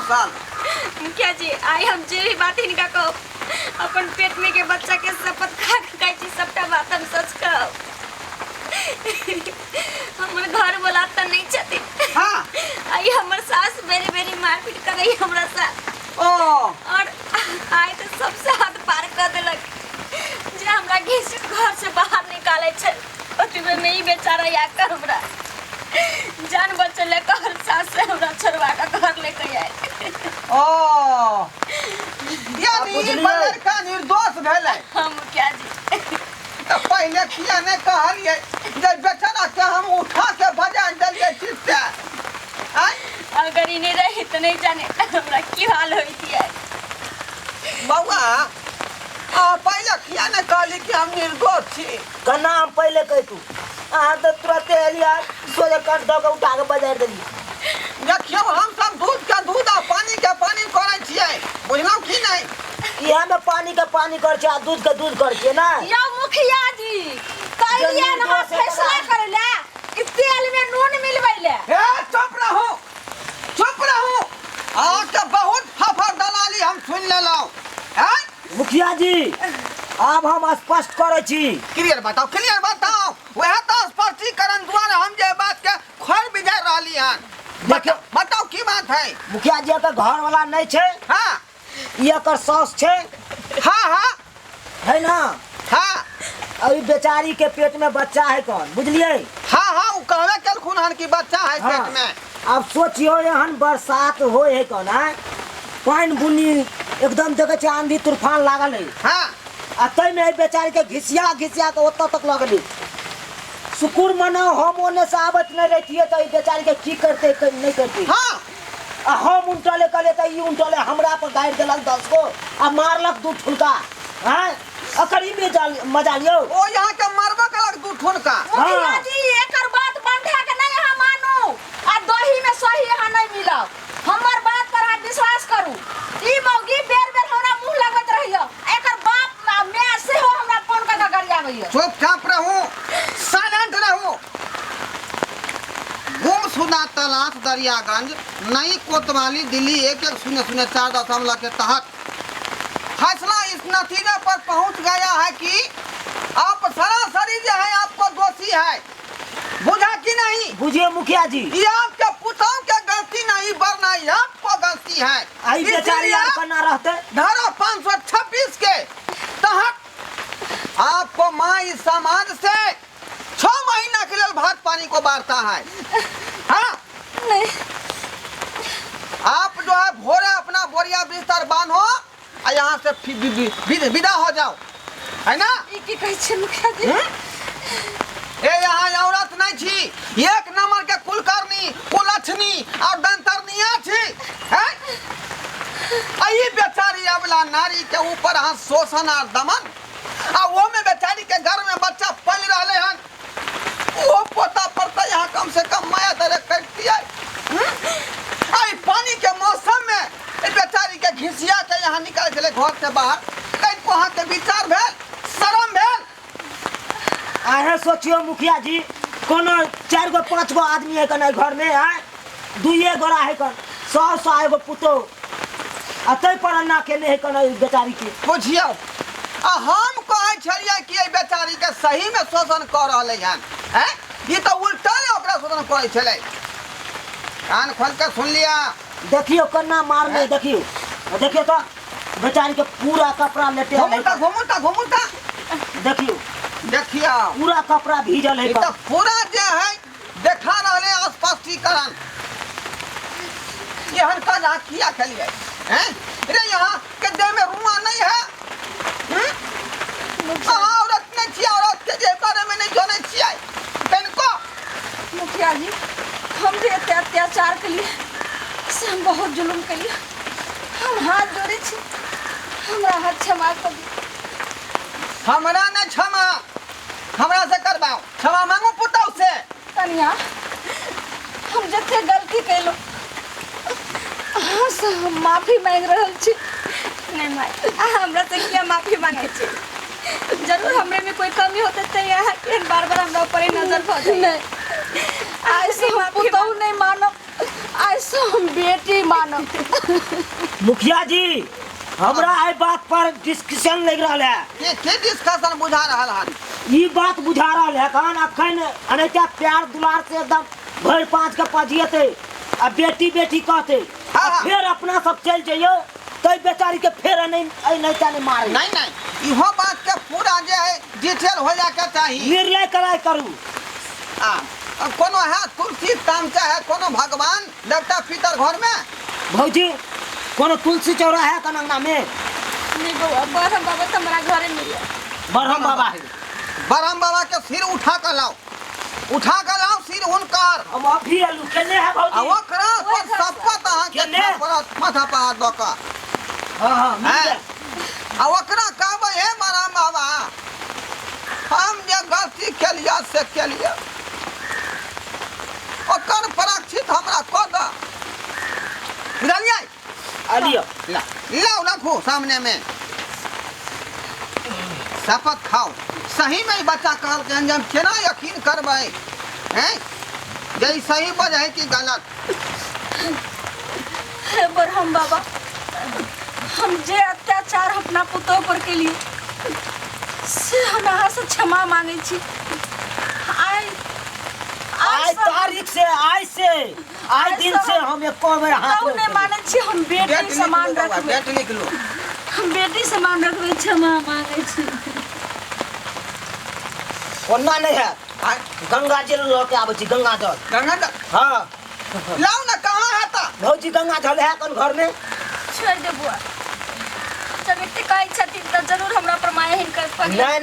साल। मुखिया जी आई हम जे भी बात इनका कहो अपन पेट में के बच्चा के शपथ खा खाई छी सबटा बात हम सच कहो। हमर घर बोलाता नहीं छथि। हाँ आई हमर सास बेरी बेरी मारपीट कर रही हमरा साथ। और आई तो सबसे हद पार कर देलक जे हमरा घीस घर से बाहर निकाले छै। ओतबे में ही बेचारा या कर हमरा जान बचे ले कर सास से हमरा छरवा का घर लेके आए। यानी बदर का निर्दोष भेलै। हम क्या जी तो पहले किया ने कहलिए जे बेचारा के हम उठा के बजा देलिए चित्ते। अगर इन्हें रही तो नहीं जाने हमरा की हाल होती है। बउआ पहले किया ने कहली कि हम निर्दोष छी। कना हम पहले कह तू अहाँ तो तुरंत एलिया सोझे कट दो के उठा के बजा देलिए। देखियो हम सब दूध के दूध आ पानी के पानी करे छिए बुझलौ कि नहीं। यहाँ में पानी का पानी कर छे आ दूध का दूध कर छे ना। या मुखिया जी कहलिए ना फैसला कर ले कि तेल में नून मिलबै ले। ए चुप रहो चुप रहो। के बहुत फफर दलाली हम सुन लेलौ। मुखिया जी अब हम स्पष्ट करे छी। क्लियर बताओ वह तो स्पष्टीकरण द्वारा हम जे बात के खोल बिजार रहली हन। बताओ की बात है। मुखिया जी का घर वाला नहीं छे। हाँ ये कर सास छे। हाँ है ना। हाँ अभी बेचारी के पेट में बच्चा है कौन बुझलिए। हाँ वो कहवे केलखुन हन कि बच्चा है हाँ। पेट में। अब सोचियो एहन बरसात होए है कौन है पानी बुनी एकदम देखे छे आंधी तूफान लागल है। हाँ आ तई में बेचारी के घिसिया के ओत तक लगली। शुक्र मना हम ओने से आवत नहीं रहती है तो बेचारी के की करते नहीं करती। हाँ आ हम उल्टले कले तो ई उल्टले हमरा पर गाड़ देलक 10 को आ मारलक 2 ठुलका। हैं अकरी में मजा लियो। ओ यहाँ के मरबा कलक 2 ठुनका। मुखिया जी एकर बात बंधा के नहीं हम मानू आ दही में सही यहाँ नहीं मिला। हमर बात पर आप विश्वास करू। ई मौगी बेर बेर हमरा मुंह लगत रहियो एकर बाप मैं से हो हमरा फोन का गरिया भइयो। चुपचाप रहो साइलेंट रहो। गुमशुदा तलाश दरियागंज नई कोतवाली दिल्ली 1104 के तहत फैसला इस नतीजे पर पहुंच गया है कि आप सरासरी जो है आपको दोषी है। बुझा कि नहीं। बुझिए मुखिया जी ये आपके पुतों के गलती नहीं वरना ये आपको गलती है। आई बेचारी यार करना रहते धारा 526 के तहत आपको माँ इस समाज से 6 महीना के लिए भात पानी को बांटता है। हाँ नहीं आप जो है भोरे अपना बोरिया बिस्तर बांधो और यहाँ से विदा हो जाओ है ना। की कहै छै मुखिया जी। ए यहाँ औरत नहीं छी 1 नंबर के कुलकर्णी कुलछनी और दंतरनिया छी है। आई बेचारी अबला नारी के ऊपर हाँ शोषण और दमन आ वो में बेचारी के घर में बच्चा पल रहे हन वो पोता पड़ता यहाँ कम से कम माया दरे करती है। आई पानी के मौसम में बेचारी के घिसिया के यहाँ निकाल चले घर से बाहर कहीं को हाँ के विचार भेल शरम भेल। आहे सोचियो मुखिया जी कोनो 4 गो 5 गो आदमी है कन घर में है 2 गोरा है कन 100 एगो पुतो अतै पर ना केने है कन बेचारी के बुझियो। हम कहे छलिए कि बेचारी के सही में शोषण कर रहले हन हैं। ये तो उल्टा ओकरा शोषण करे छले। कान खोल के सुन लिया। देखियो कन्ना मार ले देखियो तो बेचारी के पूरा कपड़ा लेटे घुमुता देखियो पूरा कपड़ा भीजल है। तो पूरा जो है देखा रहले स्पष्टीकरण ये हन का जहाँ किया खेलिए हैं। रे यहाँ के देह में रुआ नहीं है। औरत नहीं थी औरत के जे बारे में नहीं जाने चाहिए तनको। मुखिया जी हम जे अत्याचार के लिए से हम बहुत जुल्म के लिए हम हाथ जोड़े छी हमरा हाथ क्षमा कर दी। हमरा न क्षमा हमरा से करबाओ क्षमा मांगो पुतौ से। कन्या हम जते गलती कैलो से हम माफी मांग रहल छी। नहीं माई हमरा से क्या माफी मांगे छी। जरूर हमरे में कोई कमी होते तो यहाँ बार बार हमरा ऊपर नजर पड़ जाए। नहीं ऐसे माफी नहीं मानो ऐसो हम बेटी मानो। मुखिया जी हमरा एहि बात पर डिस्कशन लग रहा है। के डिस्कशन बुझा रहल हन? ये बात बुझा रहा है कौन अखन अनेटा प्यार दुलार से एकदम भर पाँच के पजियते आ बेटी बेटी कहते हाँ। फिर अपना सब चल जाइयो तो बेचारी के फिर नहीं मारे। नहीं इहो बात के पूरा जे है डिटेल हो जाके चाहिए। निर्णय कराय करू। अब कोनो है तुलसी तामचा है, कोनो भगवान देवता पितर घर में भौजी कोनो तुलसी चौरा है कनंगना में? नहीं बउआ, बरहम बाबा तो हमारा घरे मिले। बरहम बाबा है। बरहम बाबा के सिर उठा कर लाओ सिर हुनकर। हम अभी आलू केने है आ भौजी? ओकरा पर सबकत अहाँ के केने? माथा पर हाथ दऽ कऽ हां मिल हैं? जाए। आ ओकरा कहबै हे बरहम बाबा हम जे गलती केलिए से केलिए, ओकर प्रायश्चित हमरा कऽ दऽ। बुझलियै? आलियो लाओ रखो सामने में, शपथ खाओ। सही में ही बच्चा कहलकै हन जे हम केना यकीन करबै हैं जे ई सही बजै है कि गलत? हे बरहम बाबा, हम जे अत्याचार अपना पुतोह पर के लिए से हम अहाँ से क्षमा मांगे छी। आज तारीख से आज दिन से हम एको बेर हाथ नहीं माने छी। हम बेटी समान रखबे, डेट लिख लो। हम बेटी समान रखबे, क्षमा मांगे छी। ओना नहीं है। गंगा जल लो के आबै छी। गंगा जल। गंगा जल हाँ लाओ ना, कहाँ है ता? भौजी गंगा जल है कौन घर में? छोड़ दे बुआ, जब इतने कहै छथिन तो जरूर हमरा पर माया हिनकर। नहीं